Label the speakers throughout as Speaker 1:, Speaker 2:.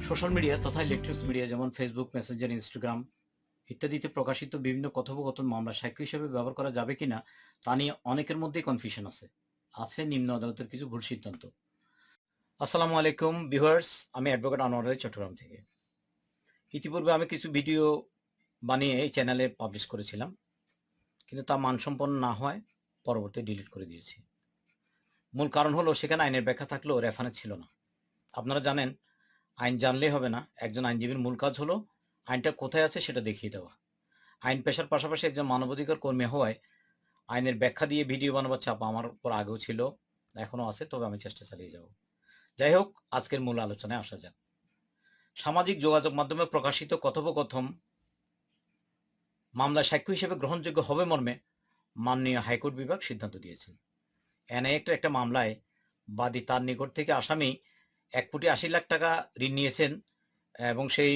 Speaker 1: Social media তথা electronics media যেমন Facebook, Messenger, Instagram ইত্যাদিতে প্রকাশিত বিভিন্ন কথোপকথন মামলা সাক্ষ্য হিসেবে ব্যবহার করা যাবে কিনা তা নিয়ে অনেকের মধ্যেই কনফিউশন আছে নিম্ন আদালতের কিছু ভুল সিদ্ধান্ত। আসসালামু আলাইকুম ভিউয়ার্স, আমি অ্যাডভোকেট আনোয়ার আলী চট্টগ্রাম থেকে। ইতিপূর্বে আমি কিছু ভিডিও বানিয়ে এই চ্যানেলে পাবলিশ করেছিলাম, কিন্তু তা মানসম্পন্ন না হয় পরবর্তী ডিলিট করে দিয়েছি। মূল কারণ হলো সেখানে আইনের ব্যাখ্যা থাকলেও রেফারেন্স ছিল না। আপনারা জানেন, আইন জানলেই হবে না, একজন আইনজীবীর মূল কাজ হলো আইনটা কোথায় আছে সেটা দেখিয়ে দেওয়া। আইন পেশার পাশাপাশি একজন মানবাধিকার কর্মী হওয়ায় আইনের ব্যাখ্যা দিয়ে ভিডিও বানাবার চাপ আমার উপর আগেও ছিল, এখনো আছে, তবে আমি চেষ্টা চালিয়ে যাব। যাই হোক, আজকের মূল আলোচনায় আসা যাক। সামাজিক যোগাযোগ মাধ্যমে প্রকাশিত কথোপকথন মামলায় সাক্ষ্য হিসেবে গ্রহণযোগ্য হবে মর্মে মাননীয় হাইকোর্ট বিভাগ সিদ্ধান্ত দিয়েছেন। এনআইএ একটা মামলায় বাদী তার নিকট থেকে আসামি 1,80,00,000 টাকা ঋণ নিয়েছেন এবং সেই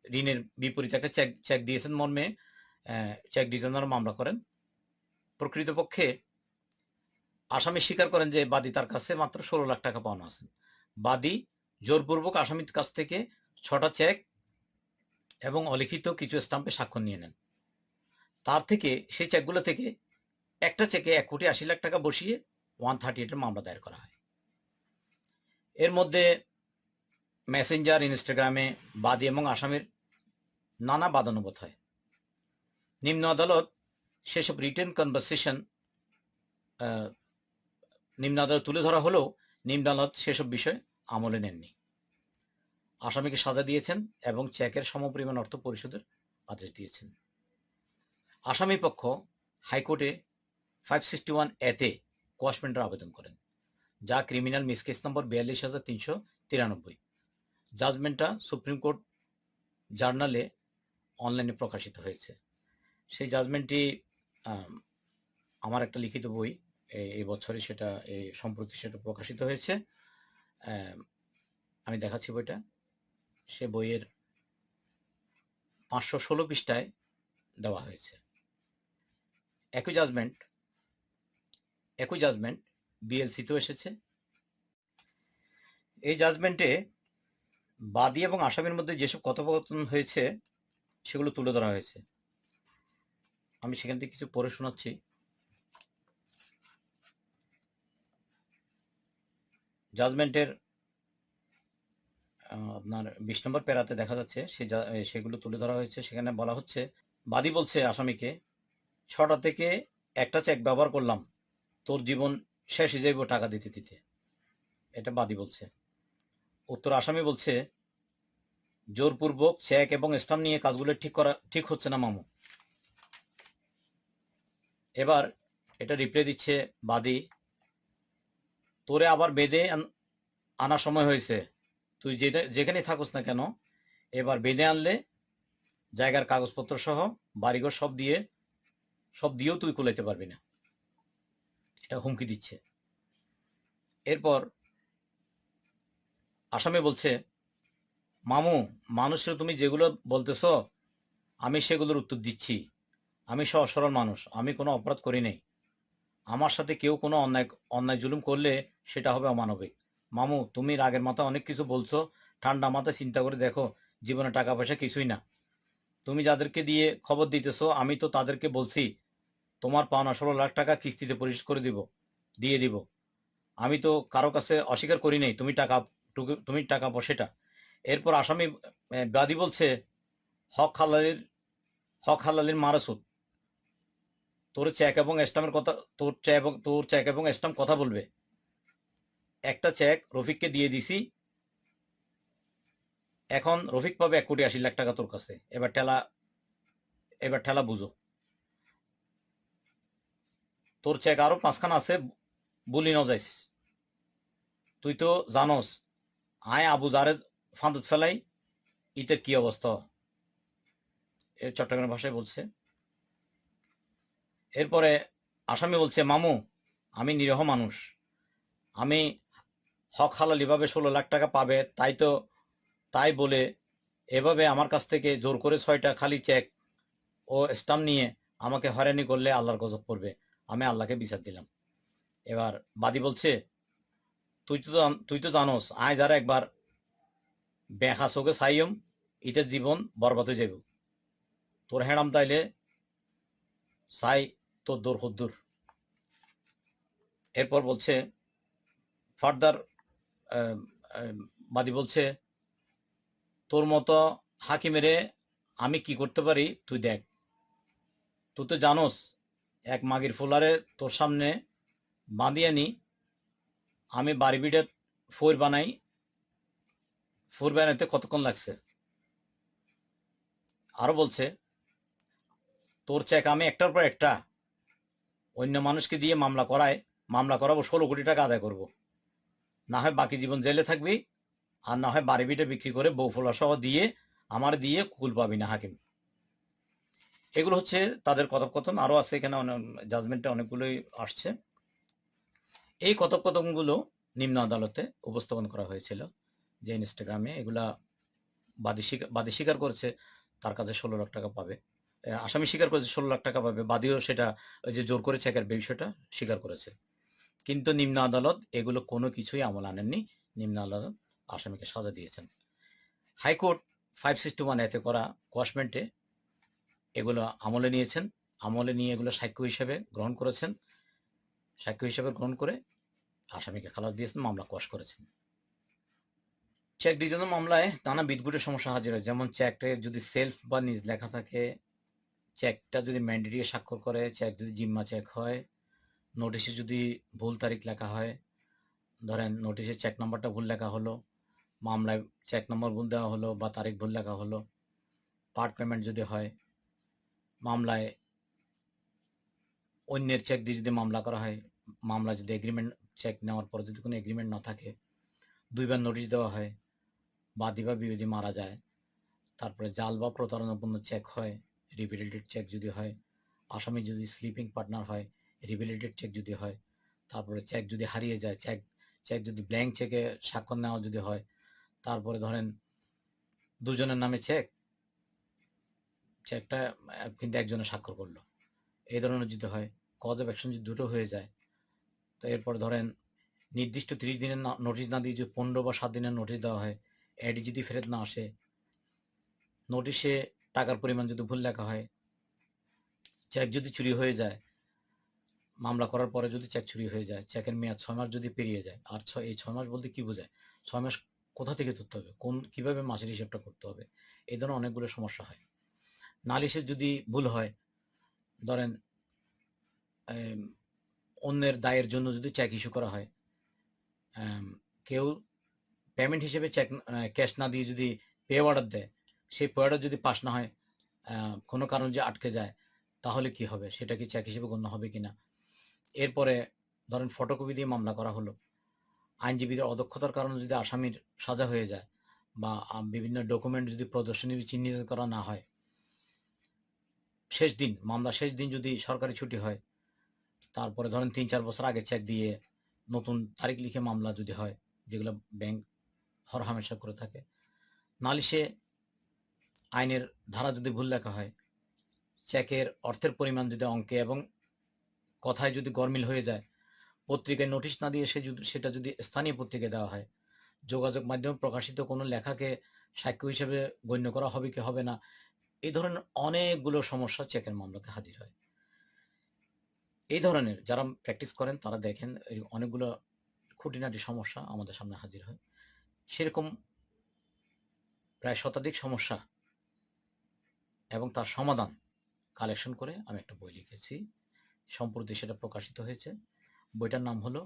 Speaker 1: ঋণের বিপরীতে একটা চেক দিয়েছেন মর্মে চেক ডিজাইনার মামলা করেন। প্রকৃতপক্ষে আসামি স্বীকার করেন যে বাদী তার কাছে মাত্র 16 লাখ টাকা পাওনা আছেন। বাদী জোরপূর্বক আসামির কাছ থেকে 6টা চেক এবং অলিখিত কিছু স্টাম্পে স্বাক্ষর নিয়ে নেন। তার থেকে সেই চেকগুলো থেকে একটা চেকে 1,80,00,000 টাকা বসিয়ে 138 মামলা দায়ের করা হয়। এর মধ্যে মেসেঞ্জার, ইনস্টাগ্রামে বাদী এবং আসামির নানা বাদানুবাদ হয়। নিম্ন আদালত সেসব রিটেন কনভারসেশন নিম্ন আদালত তুলে ধরা হলেও নিম্ন আদালত সেসব বিষয় আমলে নেননি। আসামিকে সাজা দিয়েছেন এবং চেকের সমপরিমাণ অর্থ পরিশোধের আদেশ দিয়েছেন। আসামি পক্ষ হাইকোর্টে 561A কোয়াশমেন্টের আবেদন করেন, যা ক্রিমিনাল মিসকেস নম্বর 42,393। জাজমেন্টটা সুপ্রিম কোর্ট জার্নালে অনলাইনে প্রকাশিত হয়েছে। সেই জাজমেন্টটি আমার একটা লিখিত বই, এই বছরে সেটা সম্প্রতি সেটা প্রকাশিত হয়েছে। আমি দেখাচ্ছি বইটা। সে বইয়ের 516 পৃষ্ঠায় দেওয়া হয়েছে। একই জাজমেন্ট বিএলসিতেও এসেছে। এই জাজমেন্টে বাদী এবং আসামির মধ্যে যেসব কথোপকথন হয়েছে সেগুলো তুলে ধরা হয়েছে। আমি সেখান থেকে কিছু পড়ে শোনাচ্ছি। জাজমেন্টের আপনার 20 নম্বর প্যারাতে দেখা যাচ্ছে সেগুলো তুলে ধরা হয়েছে। সেখানে বলা হচ্ছে, বাদী বলছে আসামিকে, 6টা থেকে একটা চেক ব্যবহার করলাম, তোর জীবন শেষ হয়ে যাইব টাকা দিতে দিতে। এটা বাদী বলছে। উত্তর আসামি বলছে, জোরপূর্বক চেক এবং স্টাম্প নিয়ে কাজগুলো ঠিক হচ্ছে না মামু। এবার এটা রিপ্লাই দিচ্ছে বাদী, তোরে আবার বেঁধে আনার সময় হয়েছে, তুই যেখানে থাকুস না কেন, এবার বেঁধে আনলে জায়গার কাগজপত্র সহ বাড়িঘর সব দিয়েও তুই কুলাইতে পারবি না। এটা হুমকি দিচ্ছে। এরপর আসামি বলছে, মামু, মানুষের তুমি যেগুলো বলতেছ আমি সেগুলোর উত্তর দিচ্ছি। আমি সহজ সরল মানুষ, আমি কোনো অপরাধ করি নাই। আমার সাথে কেউ কোনো অন্যায় জুলুম করলে সেটা হবে অমানবিক। মামু, তুমি রাগের মাথায় অনেক কিছু বলছো, ঠান্ডা মাথায় চিন্তা করে দেখো, জীবনে টাকা পয়সা কিছুই না। তুমি যাদেরকে দিয়ে খবর দিতেছো, আমি তো তাদেরকে বলছি তোমার পাওনা 16 লাখ টাকা কিস্তিতে পরিশোধ করে দিয়ে দিব। আমি তো কারো কাছে অস্বীকার করি নাই তুমি টাকা পয়সাটা। এরপর আসামি বাদী বলছে, হক হালালির মারাসুদ, তোর চেক এবং স্টাম্পের কথা, তোর চেক এবং স্টাম্প কথা বলবে। একটা চেক রফিককে দিয়ে দিছি, এখন রফিক পাবে 1,80,00,000 টাকা তোর কাছে। এবার ঠেলা বুঝো। তোর চেক আরো 5খানা আছে, বলি ন যাইস। তুই তো জানোস আয় আবু জারে ফাঁদত ফেলাই ইতের কি অবস্থা। এর চট্টগ্রামের ভাষায় বলছে। এরপরে আসামি বলছে, মামু, আমি নিরীহ মানুষ, আমি হক হালালিভাবে 16 লাখ টাকা পাবে তাই বলে এভাবে আমার কাছ থেকে জোর করে 6টা খালি চেক ও স্টাম্প নিয়ে আমাকে হয়রানি করলে আল্লাহর গজব পড়বে। আমি আল্লাহকে বিচার দিলাম। এবার বাদী বলছে, তুই তো জানোস আয় যারা একবার বেহা চোখে চাইম ইটা জীবন বরবাদ হয়ে যাব তোর হেড়াম তাইলে চাই তোর দূর হদ্দুর। এরপর বলছে ফার্দার বাদী বলছে তোর মতো হাকিমেরে আমি কি করতে পারি তুই দেখ, তুই তো জানোস এক মাগির ফুলারে তোর সামনে বাঁধিয়ে নি আমি বাড়ি বিটে ফোর বানাইতে কতক্ষণ লাগছে। আরো বলছে তোর চেক আমি একটার পর একটা অন্য মানুষকে দিয়ে মামলা করাবো 16 কোটি টাকা আদায় করব, না হয় বাকি জীবন জেলে থাকবি আর না হয় বাড়ি বিটে বিক্রি করে বউ ফোলা সহ দিয়ে আমার দিয়ে কুল পাবি না হাকিম। এগুলো হচ্ছে তাদের কথোপকথন। আরো আছে এখানে জাজমেন্টে অনেকগুলোই আসছে। এই কথোপকথনগুলো নিম্ন আদালতে উপস্থাপন করা হয়েছিল যে ইনস্টাগ্রামে এগুলা বাদী স্বীকার করেছে তার কাছে 16 লাখ টাকা পাবে, আসামি স্বীকার করেছে 16 লাখ টাকা পাবে, বাদীও সেটা ওই যে জোর করে চেকের বিষয়টা স্বীকার করেছে। কিন্তু নিম্ন আদালত এগুলো কোনো কিছুই আমল আনেননি। নিম্ন আদালত আসামিকে সাজা দিয়েছেন। হাইকোর্ট 561 এতে করা কোয়াশমেন্টে এগুলো আমলে নিয়েছেন, আমলে নিয়ে এগুলো সাক্ষ্য হিসেবে গ্রহণ করেছেন, সাক্ষ্য হিসেবে গ্রহণ করে আসামিকে খালাস দিয়েছেন, মামলা কোয়াশ করেছেন। চেক ডিভিশনের মামলায় নানা বিদঘুটের সমস্যা হাজির হয়, যেমন চেকটা যদি সেলফ বা নিজ লেখা থাকে, চেকটা যদি ম্যান্ডেটরি স্বাক্ষর করে, চেক যদি জিম্মা চেক হয়, নোটিশে যদি ভুল তারিখ লেখা হয়, ধরেন নোটিশে চেক নাম্বারটা ভুল লেখা হলো, মামলায় চেক নম্বর ভুল দেওয়া হলো বা তারিখ ভুল লেখা হলো, পার্ট পেমেন্ট যদি হয়, মামলায় অন্যের চেক দিয়ে যদি মামলা করা হয়, মামলা যদি এগ্রিমেন্ট চেক নেওয়ার পর যদি কোনো এগ্রিমেন্ট না থাকে, 2বার নোটিশ দেওয়া হয়, বাদী বা বিরোধী মারা যায়, তারপরে জাল বা প্রতারণাপূর্ণ চেক হয়, রিভ্যালিডেটেড চেক যদি হয়, আসামি যদি স্লিপিং পার্টনার হয়, রিভ্যালিডেটেড চেক যদি হয়, তারপরে চেক যদি হারিয়ে যায়, চেক যদি ব্ল্যাঙ্ক চেকে স্বাক্ষর নেওয়া যদি হয়, তারপরে ধরেন দুজনের নামে চেকটা কিন্তু একজনে স্বাক্ষর করলো, এই ধরনের যদি হয়, কজ অফ অ্যাকশন যদি দুটো হয়ে যায়, তো এরপর ধরেন নির্দিষ্ট 30 দিনের নোটিশ না দিয়ে যদি 15 বা 7 দিনের নোটিশ দেওয়া হয়, এডি যদি ফেরত না আসে, নোটিশে টাকার পরিমাণ যদি ভুল লেখা হয়, চেক যদি চুরি হয়ে যায়, মামলা করার পরে যদি চেক চুরি হয়ে যায়, চেকের মেয়াদ 6 মাস যদি পেরিয়ে যায়, আর এই 6 মাস বলতে কি বোঝায়, 6 মাস কোথা থেকে ধরতে হবে, কিভাবে মাসের হিসাবটা করতে হবে, এই ধরনের অনেকগুলো সমস্যা হয়। নালিশের যদি ভুল হয়, ধরেন অন্যের দায়ের জন্য যদি চেক ইস্যু করা হয়, কেউ পেমেন্ট হিসেবে চেক ক্যাশ না দিয়ে যদি পে অর্ডার দেয়, সেই পে অর্ডার যদি পাস না হয়, কোনো কারণ যে আটকে যায়, তাহলে কি হবে, সেটা কি চেক হিসেবে গণ্য হবে কিনা। এরপরে ধরেন ফটোকপি দিয়ে মামলা করা হলো, আইনজীবীদের অদক্ষতার কারণে যদি আসামির সাজা হয়ে যায় বা বিভিন্ন ডকুমেন্ট যদি প্রদর্শনী চিহ্নিত করা না হয়, মামলা শেষ দিন যদি সরকারি ছুটি হয়, তারপরে ধরেন 3-4 বছর আগে চেক দিয়ে নতুন তারিখ লিখে মামলা যদি হয়, যেগুলো ব্যাংক হরহামেশা করে থাকে, নালিশে আইনের ধারা যদি ভুল লেখা হয়, চেকের অর্থের পরিমাণ যদি অঙ্কে এবং কথায় যদি গরমিল হয়ে যায়, পত্রিকায় নোটিশ না দিয়ে সেটা যদি স্থানীয় পত্রিকায় দেওয়া হয়, যোগাযোগ মাধ্যমে প্রকাশিত কোনো লেখাকে সাক্ষ্য হিসেবে গণ্য করা হবে কি হবে না, এই ধরনের অনেকগুলো সমস্যা চেকের মামলাতে হাজির হয়। এই ধরনের যারা প্র্যাকটিস করেন তারা দেখেন অনেকগুলো খুঁটিনাটি সমস্যা আমাদের সামনে হাজির হয়। সেরকম প্রায় শতাধিক সমস্যা এবং তার সমাধান কালেকশন করে আমি একটা বই লিখেছি, সম্প্রতি সেটা প্রকাশিত হয়েছে। বইটার নাম হলো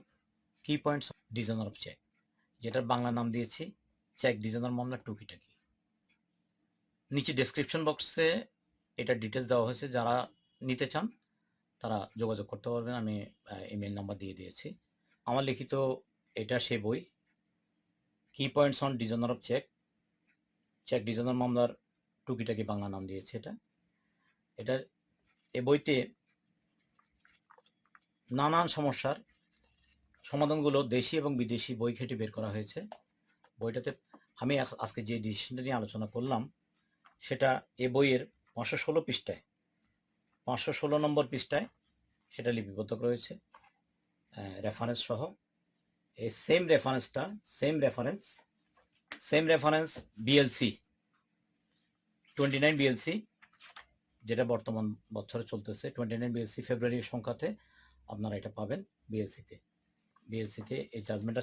Speaker 1: কি পয়েন্টস ডিজাইনার অফ চেক, যেটার বাংলা নাম দিয়েছি চেক ডিজাইনার মামলা টুকিটাকি। নিচে ডেসক্রিপশন বক্সে এটা ডিটেলস দেওয়া হয়েছে, যারা নিতে চান তারা যোগাযোগ করতে পারবেন, আমি ইমেল নাম্বার দিয়ে দিয়েছি। আমার লিখিত এটা সে বই, কি points on designer of check, check designer মামলার টুকিটাকি বাংলা নাম দিয়েছে এটা। এই বইতে নানান সমস্যার সমাধানগুলো দেশি এবং বিদেশি বই ঘেঁটে বের করা হয়েছে। বইটাতে আমি আজকে যে ডিসিশনটা নিয়ে আলোচনা করলাম সেটা এ বইয়ের 516 পৃষ্ঠায়, 516 নম্বর পৃষ্ঠায় সেটা লিপিবদ্ধ রয়েছে রেফারেন্স সহ। এই same reference same reference BLC 29 BLC, যেটা বর্তমান বছরে চলতেছে 29 বিএলসি ফেব্রুয়ারির সংখ্যাতে আপনারা এটা পাবেন। বিএলসিতে এই জাজমেন্টটা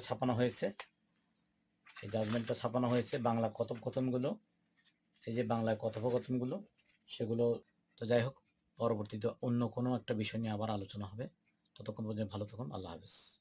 Speaker 1: ছাপানো হয়েছে, বাংলা কথোপকথনগুলো, এই যে বাংলায় কথোপকথনগুলো সেগুলো। তো যাই হোক, পরবর্তীতে অন্য কোনো একটা বিষয় নিয়ে আবার আলোচনা হবে। ততক্ষণ পর্যন্ত ভালো থাকুন। আল্লাহ হাফেজ।